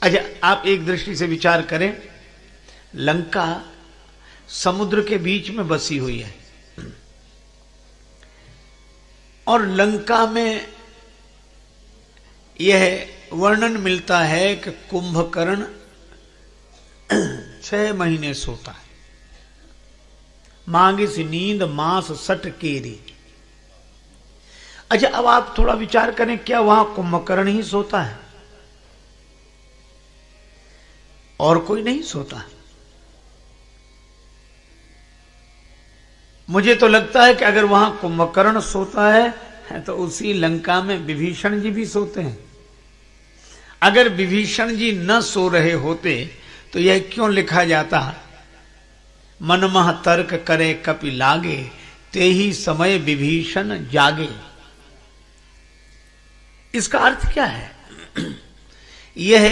अच्छा, आप एक दृष्टि से विचार करें, लंका समुद्र के बीच में बसी हुई है और लंका में यह वर्णन मिलता है कि कुंभकर्ण 6 महीने सोता है। मांगिस नींद मांस सट केरी। अच्छा, अब आप थोड़ा विचार करें, क्या वहां कुंभकर्ण ही सोता है और कोई नहीं सोता? मुझे तो लगता है कि अगर वहां कुंभकर्ण सोता है तो उसी लंका में विभीषण जी भी सोते हैं। अगर विभीषण जी न सो रहे होते तो यह क्यों लिखा जाता, मनमह तर्क करे कपि लागे, ते ही समय विभीषण जागे। इसका अर्थ क्या है? यह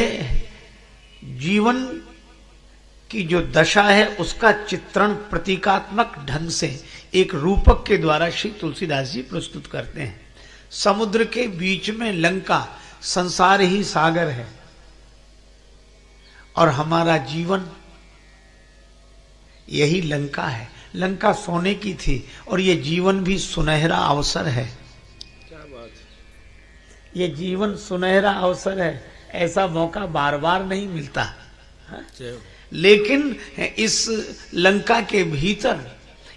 जीवन की जो दशा है उसका चित्रण प्रतीकात्मक ढंग से एक रूपक के द्वारा श्री तुलसीदास जी प्रस्तुत करते हैं। समुद्र के बीच में लंका, संसार ही सागर है और हमारा जीवन यही लंका है। लंका सोने की थी और यह जीवन भी सुनहरा अवसर है। क्या बात है। ये जीवन सुनहरा अवसर है, ऐसा मौका बार बार नहीं मिलता। लेकिन इस लंका के भीतर,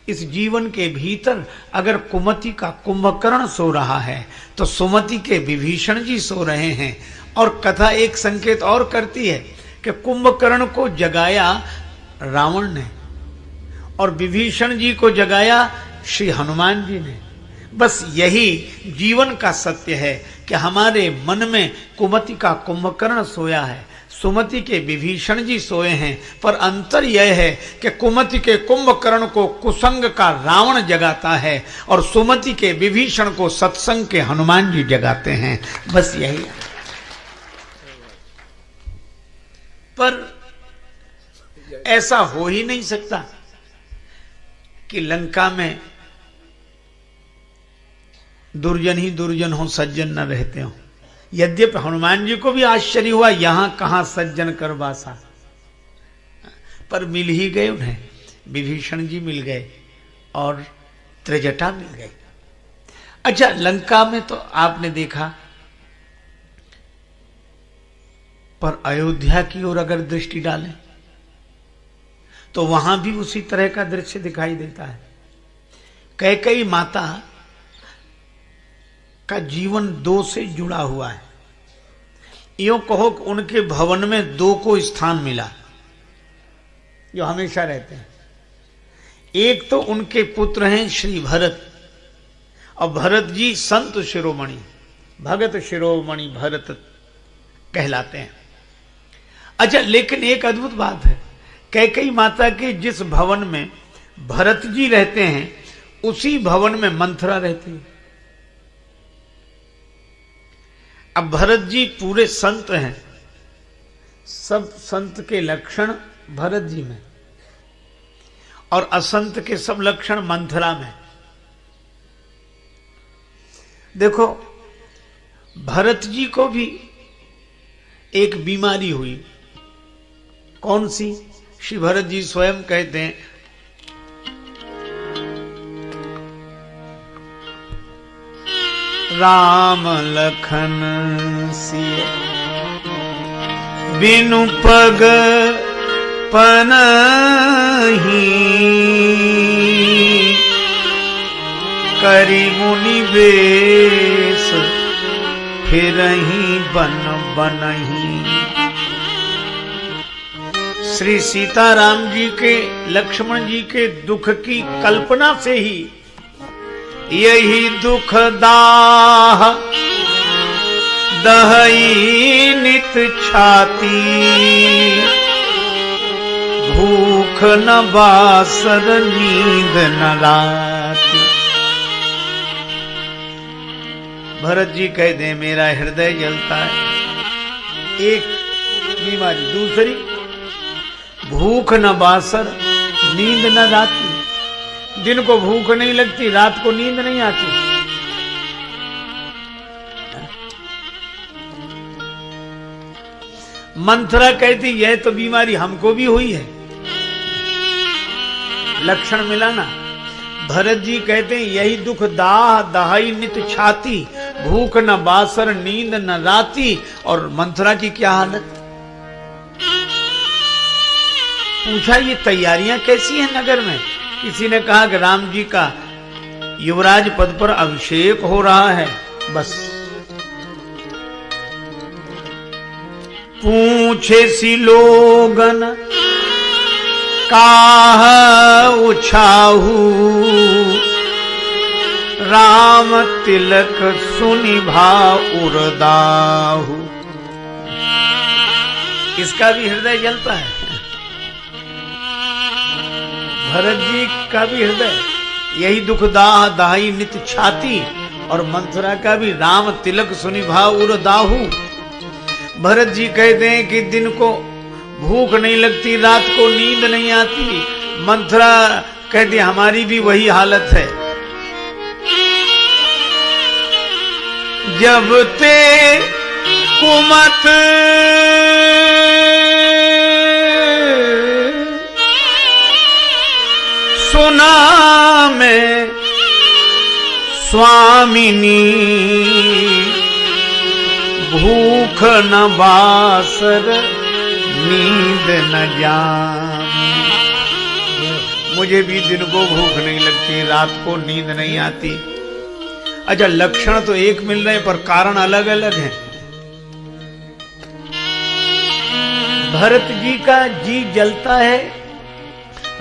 इस जीवन के भीतर अगर कुमति का कुंभकर्ण सो रहा है तो सुमति के विभीषण जी सो रहे हैं। और कथा एक संकेत और करती है कि कुंभकर्ण को जगाया रावण ने और विभीषण जी को जगाया श्री हनुमान जी ने। बस यही जीवन का सत्य है कि हमारे मन में कुमति का कुंभकर्ण सोया है, सुमति के विभीषण जी सोए हैं, पर अंतर यह है कि कुमति के कुंभकर्ण को कुसंग का रावण जगाता है और सुमति के विभीषण को सत्संग के हनुमान जी जगाते हैं। बस यही है। पर ऐसा हो ही नहीं सकता कि लंका में दुर्जन ही दुर्जन हो, सज्जन न रहते हो। यद्यपि हनुमान जी को भी आश्चर्य हुआ, यहां कहां सज्जन कर बासा, पर मिल ही गए उन्हें। विभीषण जी मिल गए और त्रिजटा मिल गए। अच्छा, लंका में तो आपने देखा, पर अयोध्या की ओर अगर दृष्टि डालें तो वहां भी उसी तरह का दृश्य दिखाई देता है। कैकेयी माता का जीवन 2 से जुड़ा हुआ है। यूं कहो कि उनके भवन में 2 को स्थान मिला जो हमेशा रहते हैं। एक तो उनके पुत्र हैं श्री भरत, और भरत जी संत शिरोमणि, भगत शिरोमणि भरत कहलाते हैं। अच्छा, लेकिन एक अद्भुत बात है, कैकेयी माता के जिस भवन में भरत जी रहते हैं उसी भवन में मंथरा रहती है। अब भरत जी पूरे संत हैं, सब संत के लक्षण भरत जी में और असंत के सब लक्षण मंथरा में। देखो, भरत जी को भी एक बीमारी हुई। कौन सी? श्री भरत जी स्वयं कहते हैं, राम लखन सिय बिनु पग पनहि, करि मुनि बेश फिरहि बन बनहि। श्री सीताराम जी के, लक्ष्मण जी के दुख की कल्पना से ही यही दुख दाह दहई नित छाती, भूख न बासर नींद न लाती। भरत जी कह दे मेरा हृदय जलता है। एक बीमारी, दूसरी भूख न बासर नींद न लाती। दिन को भूख नहीं लगती, रात को नींद नहीं आती। मंथरा कहती यह तो बीमारी हमको भी हुई है, लक्षण मिला ना। भरत जी कहते हैं यही दुख दाह दहाई नित छाती, भूख न बासर नींद न राती। और मंथरा की क्या हालत? पूछा ये तैयारियां कैसी हैं नगर में? किसी ने कहा कि राम जी का युवराज पद पर अभिषेक हो रहा है। बस पूछे सी लोगन काह उछाहू, राम तिलक सुनि भाव उर्दाहू। इसका भी हृदय जलता है, भरत जी का भी हृदय। यही दुख दाह दाही नित छाती, और मंथरा का भी राम तिलक सुनि भाव उर्दाहू। भरत जी कहते हैं कि दिन को भूख नहीं लगती, रात को नींद नहीं आती। मंथरा कहती हमारी भी वही हालत है। जब ते कुमत सुना में स्वामिनी, भूख न बासर नींद न जामी। मुझे भी दिन को भूख नहीं लगती, रात को नींद नहीं आती। अच्छा, लक्षण तो एक मिल रहे पर कारण अलग अलग हैं। भरत जी का जी जलता है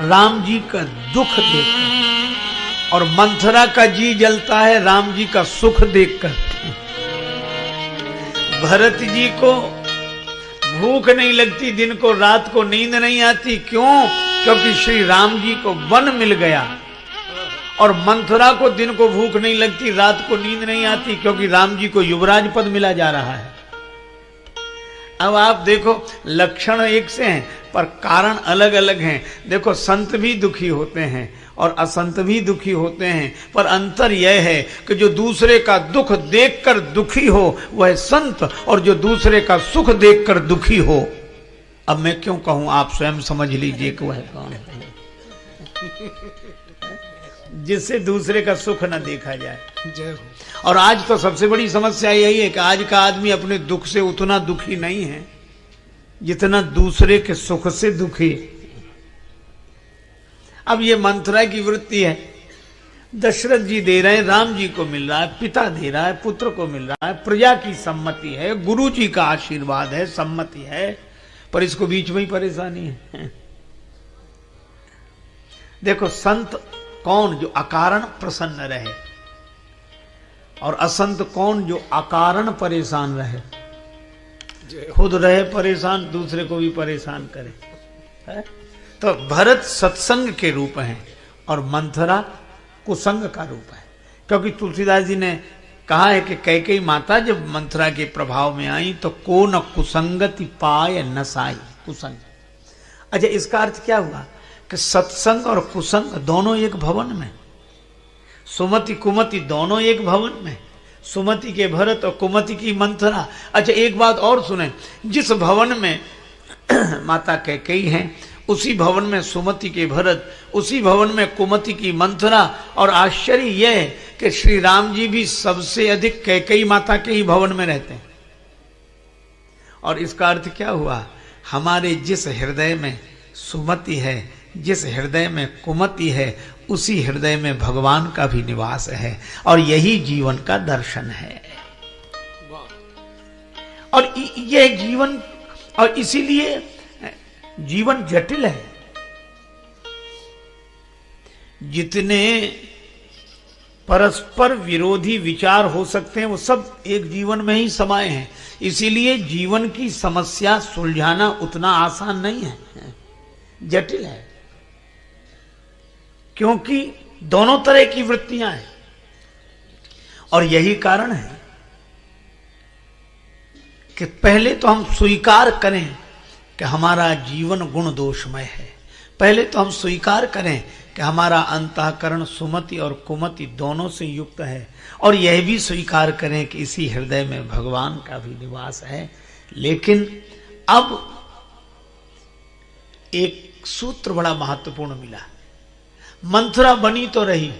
राम जी का दुख देखकर, और मंथरा का जी जलता है राम जी का सुख देखकर। भरत जी को भूख नहीं लगती, दिन को रात को नींद नहीं आती। क्यों? क्योंकि श्री राम जी को वन मिल गया। और मंथरा को दिन को भूख नहीं लगती, रात को नींद नहीं आती, क्योंकि राम जी को युवराज पद मिला जा रहा है। अब आप देखो, लक्षण एक से हैं पर कारण अलग अलग हैं। देखो, संत भी दुखी होते हैं और असंत भी दुखी होते हैं, पर अंतर यह है कि जो दूसरे का दुख देखकर दुखी हो वह संत, और जो दूसरे का सुख देखकर दुखी हो, अब मैं क्यों कहूं, आप स्वयं समझ लीजिए कि वह कौन है। जिससे दूसरे का सुख न देखा जाए। जय हो। और आज तो सबसे बड़ी समस्या यही है कि आज का आदमी अपने दुख से उतना दुखी नहीं है जितना दूसरे के सुख से दुखी। अब ये मंथरा की वृत्ति है। दशरथ जी दे रहे हैं, राम जी को मिल रहा है, पिता दे रहा है, पुत्र को मिल रहा है, प्रजा की सम्मति है, गुरु जी का आशीर्वाद है, सम्मति है, पर इसको बीच में ही परेशानी है। देखो, संत कौन? जो अकारण प्रसन्न रहे, और असंत कौन? जो अकारण परेशान रहे। खुद रहे परेशान, दूसरे को भी परेशान करे है? तो भरत सत्संग के रूप हैं और मंथरा कुसंग का रूप है। क्योंकि तुलसीदास जी ने कहा है कि कैकेयी माता जब मंथरा के प्रभाव में आई तो को न कुसंगति पाय नसाई। कुसंग। अच्छा, इसका अर्थ क्या हुआ कि सत्संग और कुसंग दोनों एक भवन में, सुमति कुमति दोनों एक भवन में, सुमति के भरत और कुमति की मंथरा। अच्छा, एक बात और सुने, जिस भवन में माता कैकेयी हैं उसी भवन में सुमति के भरत, उसी भवन में कुमति की मंथरा। और आश्चर्य यह है कि श्री राम जी भी सबसे अधिक कैकेयी माता के ही भवन में रहते हैं। और इसका अर्थ क्या हुआ? हमारे जिस हृदय में सुमति है, जिस हृदय में कुमति है, उसी हृदय में भगवान का भी निवास है, और यही जीवन का दर्शन है। और यह जीवन, और इसीलिए जीवन जटिल है। जितने परस्पर विरोधी विचार हो सकते हैं वो सब एक जीवन में ही समाये हैं। इसीलिए जीवन की समस्या सुलझाना उतना आसान नहीं है, जटिल है। क्योंकि दोनों तरह की वृत्तियां हैं, और यही कारण है कि पहले तो हम स्वीकार करें कि हमारा जीवन गुण दोषमय है। पहले तो हम स्वीकार करें कि हमारा अंतःकरण सुमति और कुमति दोनों से युक्त है, और यह भी स्वीकार करें कि इसी हृदय में भगवान का भी निवास है। लेकिन अब एक सूत्र बड़ा महत्वपूर्ण मिला। मंथरा बनी तो रही,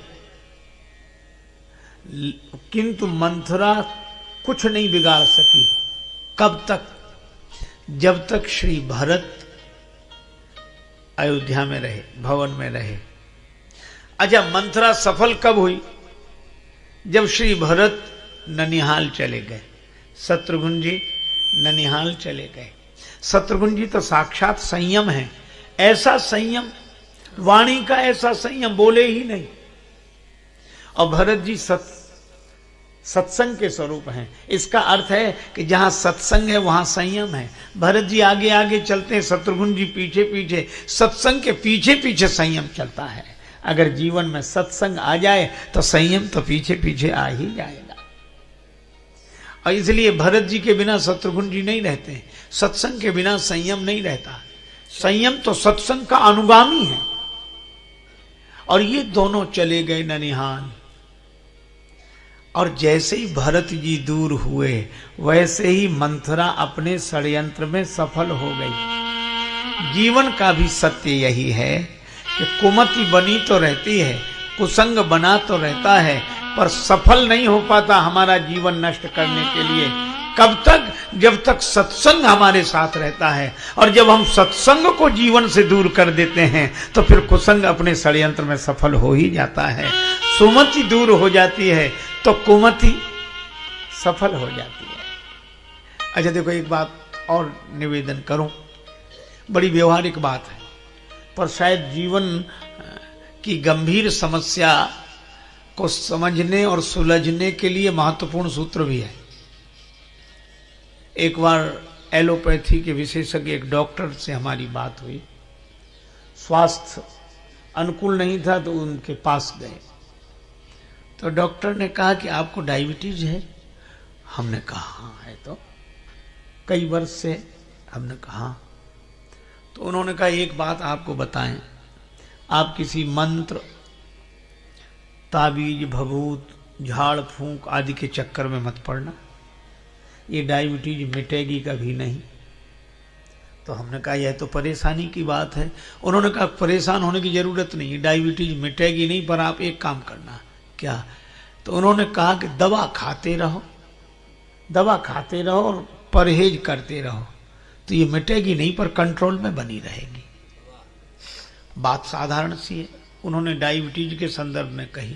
किंतु मंथरा कुछ नहीं बिगाड़ सकी। कब तक? जब तक श्री भरत अयोध्या में रहे, भवन में रहे। अच्छा, मंथरा सफल कब हुई? जब श्री भरत ननिहाल चले गए, शत्रुघ्न जी ननिहाल चले गए। शत्रुघ्न जी तो साक्षात संयम है, ऐसा संयम, वाणी का ऐसा संयम, बोले ही नहीं। और भरत जी सत्संग के स्वरूप हैं। इसका अर्थ है कि जहां सत्संग है वहां संयम है। भरत जी आगे आगे चलते हैं, शत्रुघ्न जी पीछे पीछे। सत्संग के पीछे पीछे संयम चलता है। अगर जीवन में सत्संग आ जाए तो संयम तो पीछे पीछे आ ही जाएगा। और इसलिए भरत जी के बिना शत्रुघ्न जी नहीं रहते, सत्संग के बिना संयम नहीं रहता। संयम तो सत्संग का अनुगामी है। और ये दोनों चले गए ननिहाल। और जैसे ही भरत जी दूर हुए, वैसे ही मंथरा अपने षड्यंत्र में सफल हो गई। जीवन का भी सत्य यही है कि कुमति बनी तो रहती है, कुसंग बना तो रहता है, पर सफल नहीं हो पाता हमारा जीवन नष्ट करने के लिए। कब तक? जब तक सत्संग हमारे साथ रहता है। और जब हम सत्संग को जीवन से दूर कर देते हैं तो फिर कुसंग अपने षड्यंत्र में सफल हो ही जाता है। सुमति दूर हो जाती है तो कुमति सफल हो जाती है। अच्छा देखो, एक बात और निवेदन करूं, बड़ी व्यवहारिक बात है, पर शायद जीवन की गंभीर समस्या को समझने और सुलझने के लिए महत्वपूर्ण सूत्र भी है। एक बार एलोपैथी के विशेषज्ञ एक डॉक्टर से हमारी बात हुई। स्वास्थ्य अनुकूल नहीं था तो उनके पास गए। तो डॉक्टर ने कहा कि आपको डायबिटीज है? हमने कहा हाँ है, तो कई वर्ष से। हमने कहा। तो उन्होंने कहा एक बात आपको बताएं, आप किसी मंत्र, ताबीज, भभूत, झाड़ फूंक आदि के चक्कर में मत पड़ना, ये डायबिटीज मिटेगी कभी नहीं। तो हमने कहा यह तो परेशानी की बात है। उन्होंने कहा परेशान होने की जरूरत नहीं, डायबिटीज मिटेगी नहीं, पर आप एक काम करना। क्या? तो उन्होंने कहा कि दवा खाते रहो, दवा खाते रहो और परहेज करते रहो, तो ये मिटेगी नहीं पर कंट्रोल में बनी रहेगी। बात साधारण सी है, उन्होंने डायबिटीज के संदर्भ में कही,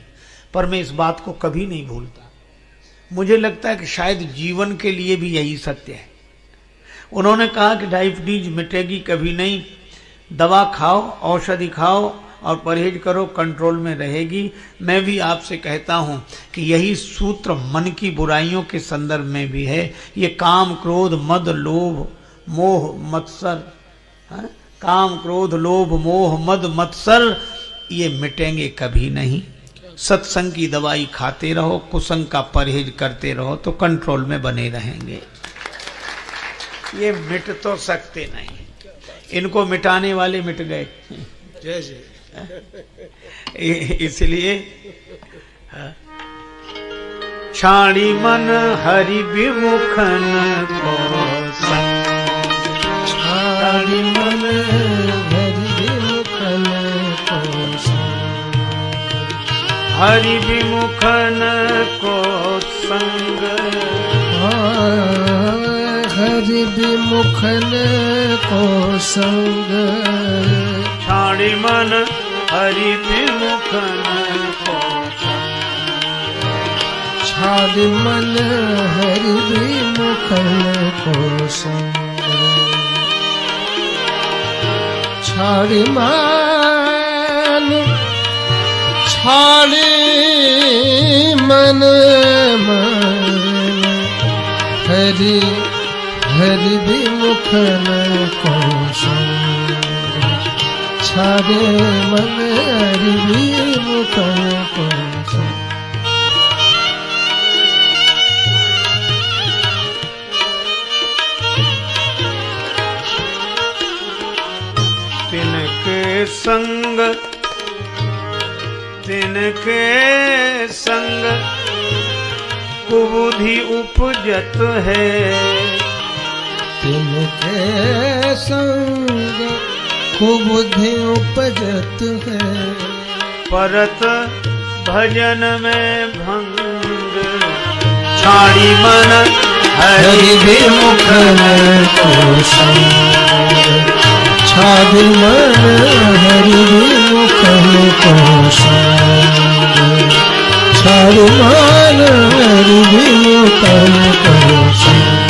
पर मैं इस बात को कभी नहीं भूलता। मुझे लगता है कि शायद जीवन के लिए भी यही सत्य है। उन्होंने कहा कि डायबिटीज मिटेगी कभी नहीं, दवा खाओ, औषधि खाओ और परहेज करो, कंट्रोल में रहेगी। मैं भी आपसे कहता हूं कि यही सूत्र मन की बुराइयों के संदर्भ में भी है। ये काम, क्रोध, मद, लोभ, मोह, मत्सर, काम, क्रोध, लोभ, मोह, मद, मत्सर, ये मिटेंगे कभी नहीं। सत्संग की दवाई खाते रहो, कुसंग का परहेज करते रहो, तो कंट्रोल में बने रहेंगे। ये मिट तो सकते नहीं, इनको मिटाने वाले मिट गए। जैसे इसलिए छाड़ी मन हरि विमुखन को संग, छाड़ी मन हरि विमुखन को संग, हरि विमुखन को संग, हरि विमुखन को संग, छाड़ी मन हरि विमुखन को संग, छाड़ी मन हरि विमुखन को संग, छाड़ी मन, छाड़ी मन, हरि हरि विमुखन को संग, छाड़े मन हरि विमुखन को संग। तिनके संग, तिनके संग कुबुद्धि उपजत है, तिनके संग कुबुद्धि उपजत है। परत भजन में भंग छाड़ी मन हरि विमुख को संग छाड़ी मन हरि विमुख को संग छाड़ी मन हरि विमुख को संग।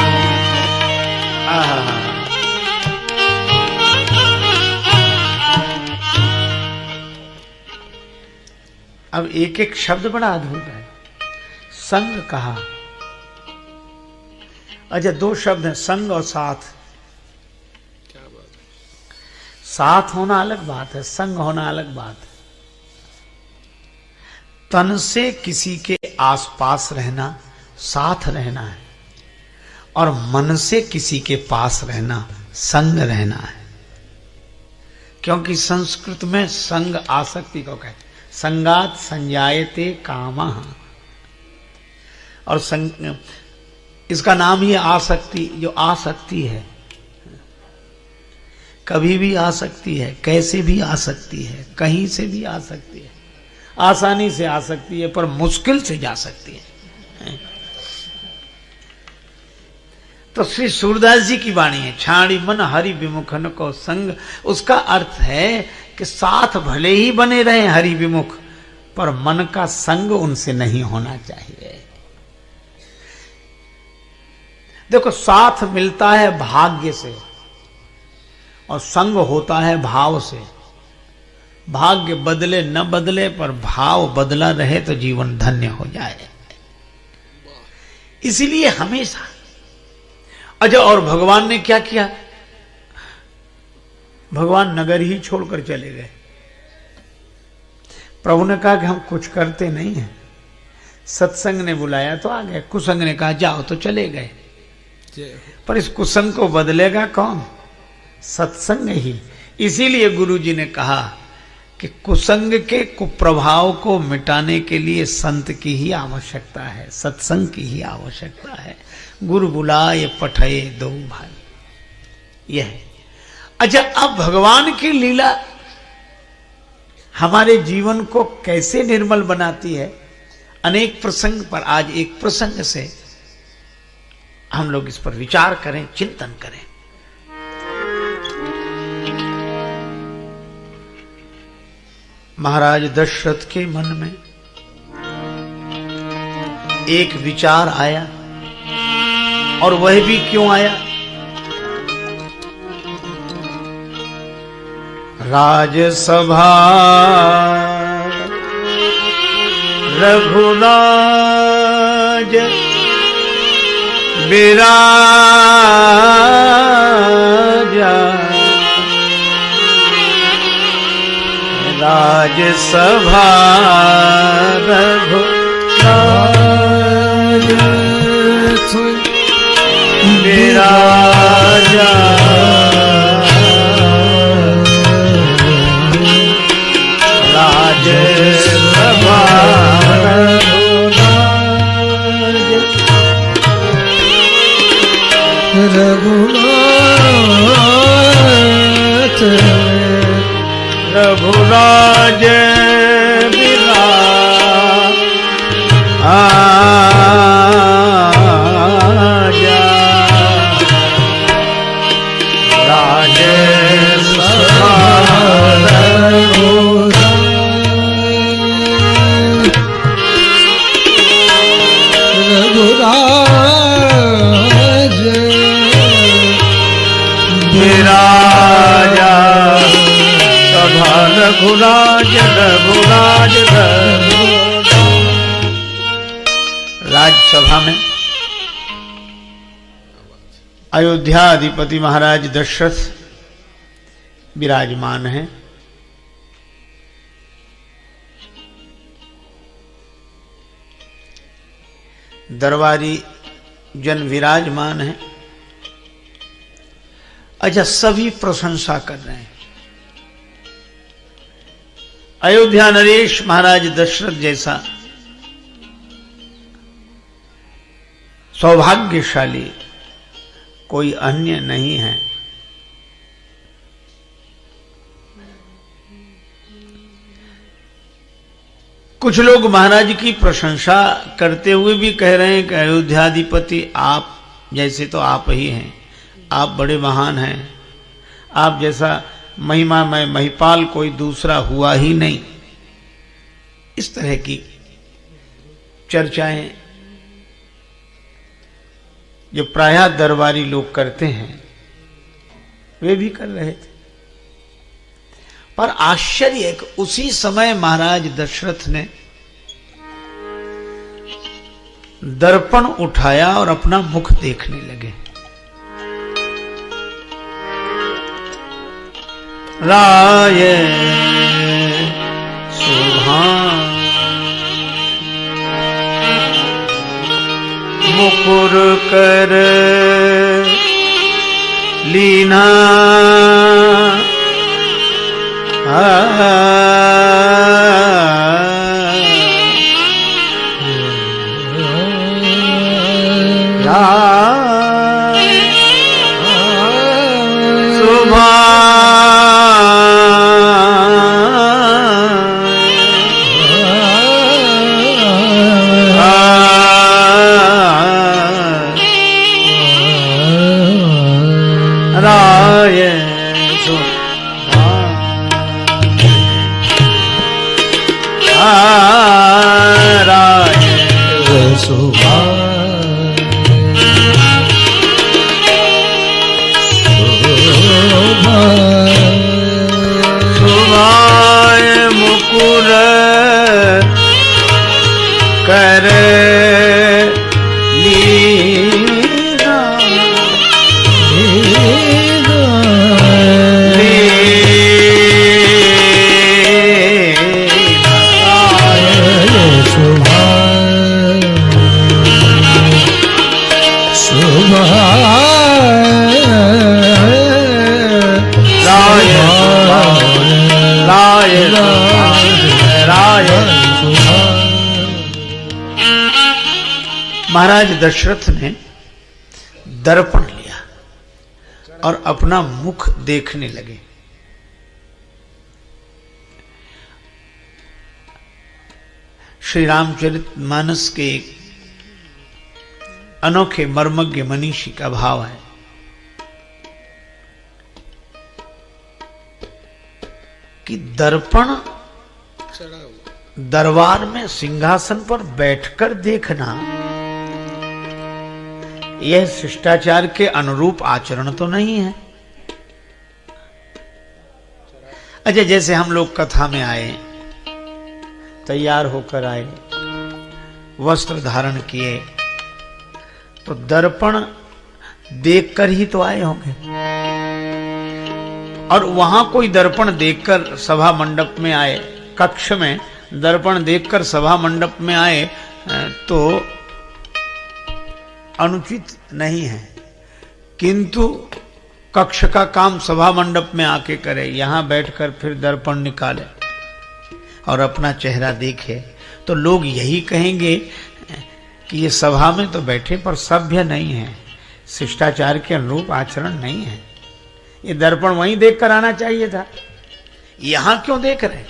अब एक एक शब्द बड़ा अद्भुत है। संग कहा, अच्छा दो शब्द हैं, संग और साथ। क्या बात है? साथ होना अलग बात है, संग होना अलग बात है। तन से किसी के आसपास रहना साथ रहना है, और मन से किसी के पास रहना संग रहना है। क्योंकि संस्कृत में संग आसक्ति को कहते, संगात संजायते कामः, और इसका नाम ही आसक्ति, जो आसक्ति है, कभी भी आ सकती है, कैसे भी आ सकती है, कहीं से भी आ सकती है, आसानी से आ सकती है, पर मुश्किल से जा सकती है। तो श्री सूरदास जी की वाणी है, छाड़ी मन हरि विमुखन को संग। उसका अर्थ है कि साथ भले ही बने रहे हरि विमुख, पर मन का संग उनसे नहीं होना चाहिए। देखो, साथ मिलता है भाग्य से और संग होता है भाव से। भाग्य बदले न बदले, पर भाव बदला रहे तो जीवन धन्य हो जाए। इसीलिए हमेशा, अच्छा, और भगवान ने क्या किया? भगवान नगर ही छोड़कर चले गए। प्रभु ने कहा कि हम कुछ करते नहीं हैं। सत्संग ने बुलाया तो आ गए, कुसंग ने कहा जाओ तो चले गए। पर इस कुसंग को बदलेगा कौन? सत्संग ही। इसीलिए गुरु जी ने कहा कि कुसंग के कुप्रभाव को मिटाने के लिए संत की ही आवश्यकता है, सत्संग की ही आवश्यकता है। गुरु बुलाए पठये दो भाई, यह है। अच्छा, अब भगवान की लीला हमारे जीवन को कैसे निर्मल बनाती है, अनेक प्रसंग पर आज एक प्रसंग से हम लोग इस पर विचार करें, चिंतन करें। महाराज दशरथ के मन में एक विचार आया, और वह भी क्यों आया? राजसभा रघुराज विराजा, राजसभा रघुराज विराजा, राजसभा रघुनाथ रघुराज विराजा, राजसभा रघुराज विराजा, सभा रघुराज रघुराज। राज्यसभा में अयोध्याधिपति महाराज दशरथ विराजमान हैं। दरबारी जन विराजमान हैं। अच्छा, सभी प्रशंसा कर रहे हैं। अयोध्या नरेश महाराज दशरथ जैसा सौभाग्यशाली कोई अन्य नहीं है। कुछ लोग महाराज की प्रशंसा करते हुए भी कह रहे हैं कि अयोध्याधिपति आप जैसे तो आप ही हैं, आप बड़े महान हैं, आप जैसा महिमामय महिपाल कोई दूसरा हुआ ही नहीं। इस तरह की चर्चाएं जो प्रायः दरबारी लोग करते हैं वे भी कर रहे थे। पर आश्चर्य कि उसी समय महाराज दशरथ ने दर्पण उठाया और अपना मुख देखने लगे। राय सुभान मुकुर कर लीना महाराज दशरथ ने दर्पण लिया और अपना मुख देखने लगे। श्री रामचरितमानस के एक अनोखे मर्मज्ञ मनीषी का भाव है कि दर्पण दरबार में सिंहासन पर बैठकर देखना यह शिष्टाचार के अनुरूप आचरण तो नहीं है। अच्छा, जैसे हम लोग कथा में आए, तैयार होकर आए, वस्त्र धारण किए, तो दर्पण देखकर ही तो आए होंगे। और वहां कोई दर्पण देखकर सभा मंडप में आए, कक्ष में दर्पण देखकर सभा मंडप में आए तो अनुचित नहीं है, किंतु कक्ष का काम सभा मंडप में आके करे, यहां बैठकर फिर दर्पण निकाले और अपना चेहरा देखे, तो लोग यही कहेंगे कि ये सभा में तो बैठे पर सभ्य नहीं है, शिष्टाचार के अनुरूप आचरण नहीं है। ये दर्पण वहीं देख कर आना चाहिए था, यहां क्यों देख रहे?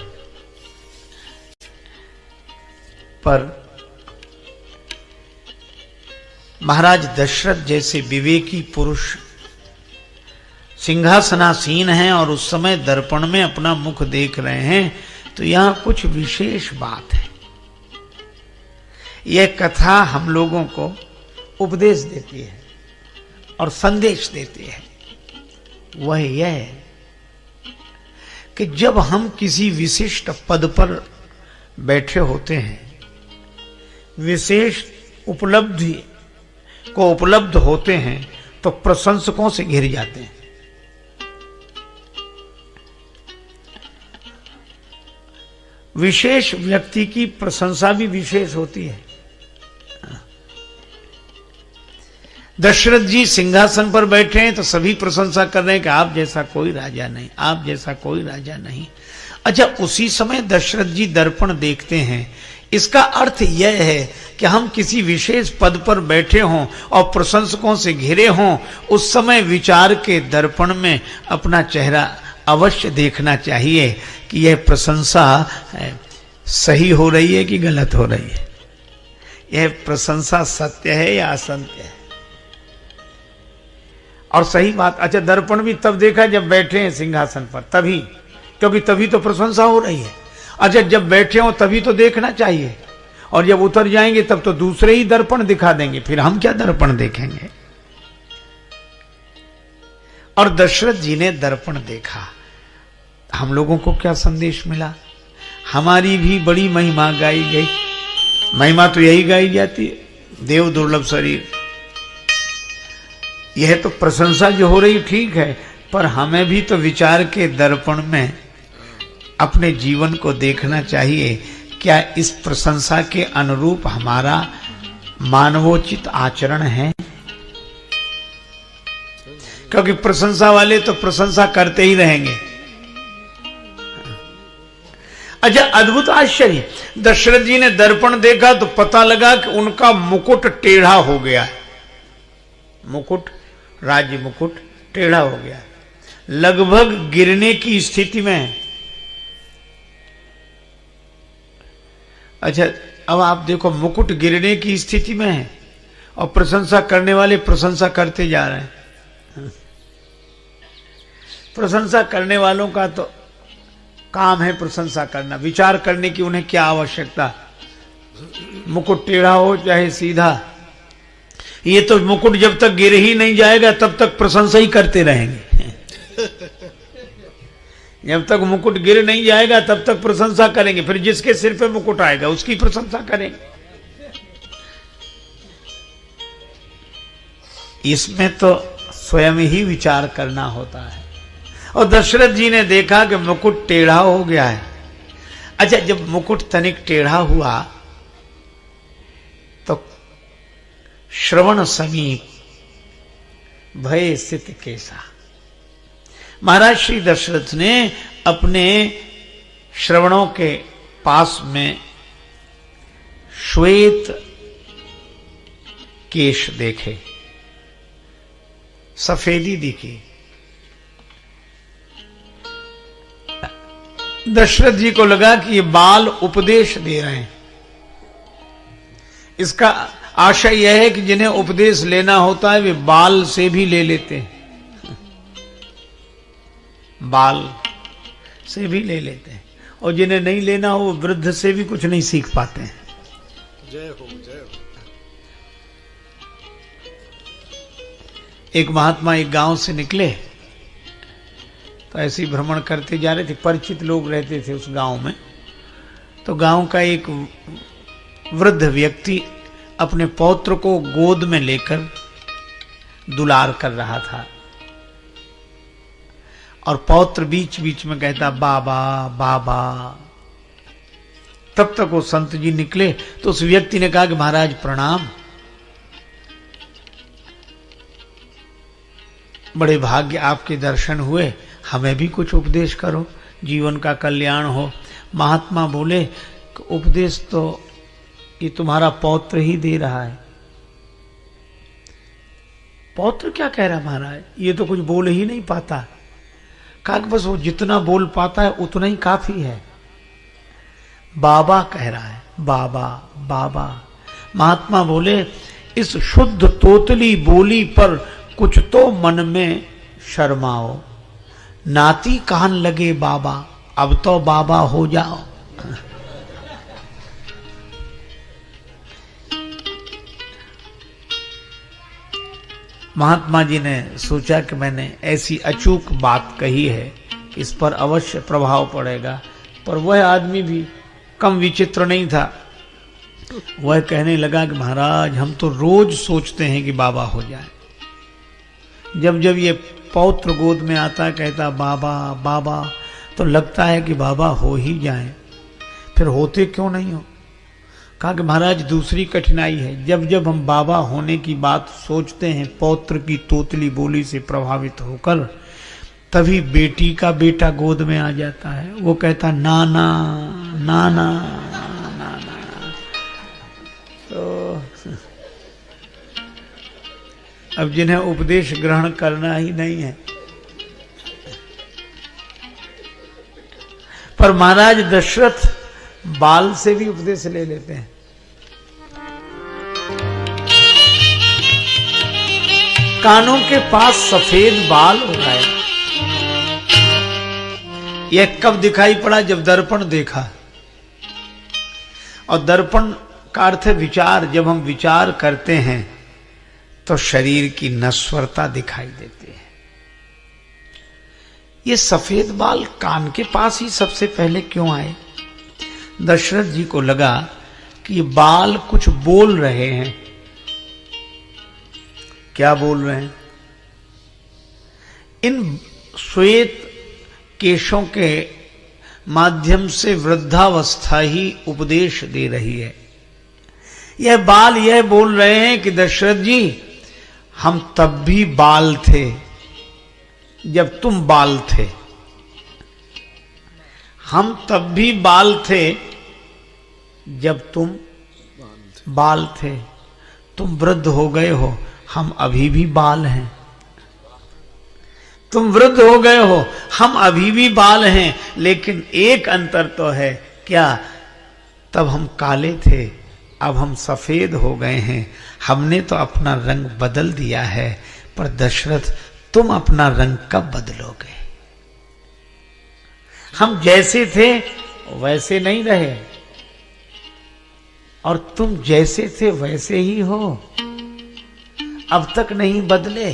पर महाराज दशरथ जैसे विवेकी पुरुष सिंहासनासीन हैं और उस समय दर्पण में अपना मुख देख रहे हैं, तो यहां कुछ विशेष बात है। यह कथा हम लोगों को उपदेश देती है और संदेश देती है। वह यह है कि जब हम किसी विशिष्ट पद पर बैठे होते हैं, विशेष उपलब्धि को उपलब्ध होते हैं, तो प्रशंसकों से घिर जाते हैं। विशेष व्यक्ति की प्रशंसा भी विशेष होती है। दशरथ जी सिंहासन पर बैठे हैं तो सभी प्रशंसा कर रहे हैं कि आप जैसा कोई राजा नहीं, आप जैसा कोई राजा नहीं। अच्छा, उसी समय दशरथ जी दर्पण देखते हैं, इसका अर्थ यह है कि हम किसी विशेष पद पर बैठे हों और प्रशंसकों से घिरे हों, उस समय विचार के दर्पण में अपना चेहरा अवश्य देखना चाहिए कि यह प्रशंसा सही हो रही है कि गलत हो रही है, यह प्रशंसा सत्य है या असत्य है। और सही बात, अच्छा दर्पण भी तब देखा जब बैठे हैं सिंहासन पर, तभी, क्योंकि तभी तो प्रशंसा हो रही है। अच्छा जब बैठे हो तभी तो देखना चाहिए, और जब उतर जाएंगे तब तो दूसरे ही दर्पण दिखा देंगे, फिर हम क्या दर्पण देखेंगे। और दशरथ जी ने दर्पण देखा, हम लोगों को क्या संदेश मिला? हमारी भी बड़ी महिमा गाई गई। महिमा तो यही गाई जाती है, देव दुर्लभ शरीर। यह तो प्रशंसा जो हो रही ठीक है, पर हमें भी तो विचार के दर्पण में अपने जीवन को देखना चाहिए। क्या इस प्रशंसा के अनुरूप हमारा मानवोचित आचरण है? क्योंकि प्रशंसा वाले तो प्रशंसा करते ही रहेंगे। अच्छा अद्भुत आश्चर्य, दशरथ जी ने दर्पण देखा तो पता लगा कि उनका मुकुट टेढ़ा हो गया। मुकुट, राज्य मुकुट टेढ़ा हो गया, लगभग गिरने की स्थिति में है। अच्छा अब आप देखो, मुकुट गिरने की स्थिति में है और प्रशंसा करने वाले प्रशंसा करते जा रहे हैं। प्रशंसा करने वालों का तो काम है प्रशंसा करना, विचार करने की उन्हें क्या आवश्यकता। मुकुट टेढ़ा हो चाहे सीधा, ये तो मुकुट जब तक गिर ही नहीं जाएगा तब तक प्रशंसा ही करते रहेंगे। जब तक मुकुट गिर नहीं जाएगा तब तक प्रशंसा करेंगे, फिर जिसके सिर पे मुकुट आएगा उसकी प्रशंसा करेंगे। इसमें तो स्वयं ही विचार करना होता है। और दशरथ जी ने देखा कि मुकुट टेढ़ा हो गया है। अच्छा जब मुकुट तनिक टेढ़ा हुआ तो श्रवण समीप भय स्थित कैसा, महाराज श्री दशरथ ने अपने श्रवणों के पास में श्वेत केश देखे, सफेदी दिखी। दशरथ जी को लगा कि ये बाल उपदेश दे रहे हैं। इसका आशय यह है कि जिन्हें उपदेश लेना होता है वे बाल से भी ले लेते हैं, बाल से भी ले लेते हैं, और जिन्हें नहीं लेना हो वो वृद्ध से भी कुछ नहीं सीख पाते हैं। जय हो जय हो। एक महात्मा एक गांव से निकले तो ऐसे ही भ्रमण करते जा रहे थे, परिचित लोग रहते थे उस गांव में। तो गांव का एक वृद्ध व्यक्ति अपने पौत्र को गोद में लेकर दुलार कर रहा था, और पौत्र बीच बीच में कहता बाबा बाबा। तब तक वो संत जी निकले तो उस व्यक्ति ने कहा कि महाराज प्रणाम, बड़े भाग्य आपके दर्शन हुए, हमें भी कुछ उपदेश करो, जीवन का कल्याण हो। महात्मा बोले कि उपदेश तो ये तुम्हारा पौत्र ही दे रहा है। पौत्र क्या कह रहा महाराज, ये तो कुछ बोल ही नहीं पाता। कहा कि बस वो जितना बोल पाता है उतना ही काफी है। बाबा कह रहा है, बाबा बाबा। महात्मा बोले इस शुद्ध तोतली बोली पर कुछ तो मन में शर्माओ, नाती कान लगे बाबा, अब तो बाबा हो जाओ। महात्मा जी ने सोचा कि मैंने ऐसी अचूक बात कही है कि इस पर अवश्य प्रभाव पड़ेगा, पर वह आदमी भी कम विचित्र नहीं था। वह कहने लगा कि महाराज हम तो रोज सोचते हैं कि बाबा हो जाए। जब जब ये पौत्र गोद में आता कहता बाबा बाबा, तो लगता है कि बाबा हो ही जाए, फिर होते क्यों नहीं हो। कहा कि महाराज दूसरी कठिनाई है, जब जब हम बाबा होने की बात सोचते हैं पौत्र की तोतली बोली से प्रभावित होकर, तभी बेटी का बेटा गोद में आ जाता है। वो कहता नाना नाना नाना। अब जिन्हें उपदेश ग्रहण करना ही नहीं है। पर महाराज दशरथ बाल से भी उपदेश ले लेते हैं। कानों के पास सफेद बाल हो रहा है। यह कब दिखाई पड़ा? जब दर्पण देखा। और दर्पण का अर्थ है विचार। जब हम विचार करते हैं तो शरीर की नश्वरता दिखाई देती है। ये सफेद बाल कान के पास ही सबसे पहले क्यों आए? दशरथ जी को लगा कि ये बाल कुछ बोल रहे हैं। क्या बोल रहे हैं? इन श्वेत केशों के माध्यम से वृद्धावस्था ही उपदेश दे रही है। यह बाल यह बोल रहे हैं कि दशरथ जी, हम तब भी बाल थे जब तुम बाल थे। हम तब भी बाल थे जब तुम बाल थे। तुम वृद्ध हो गए हो, हम अभी भी बाल हैं। तुम वृद्ध हो गए हो, हम अभी भी बाल हैं। लेकिन एक अंतर तो है। क्या? तब हम काले थे, अब हम सफेद हो गए हैं। हमने तो अपना रंग बदल दिया है। पर दशरथ, तुम अपना रंग कब बदलोगे? हम जैसे थे वैसे नहीं रहे, और तुम जैसे थे वैसे ही हो, अब तक नहीं बदले।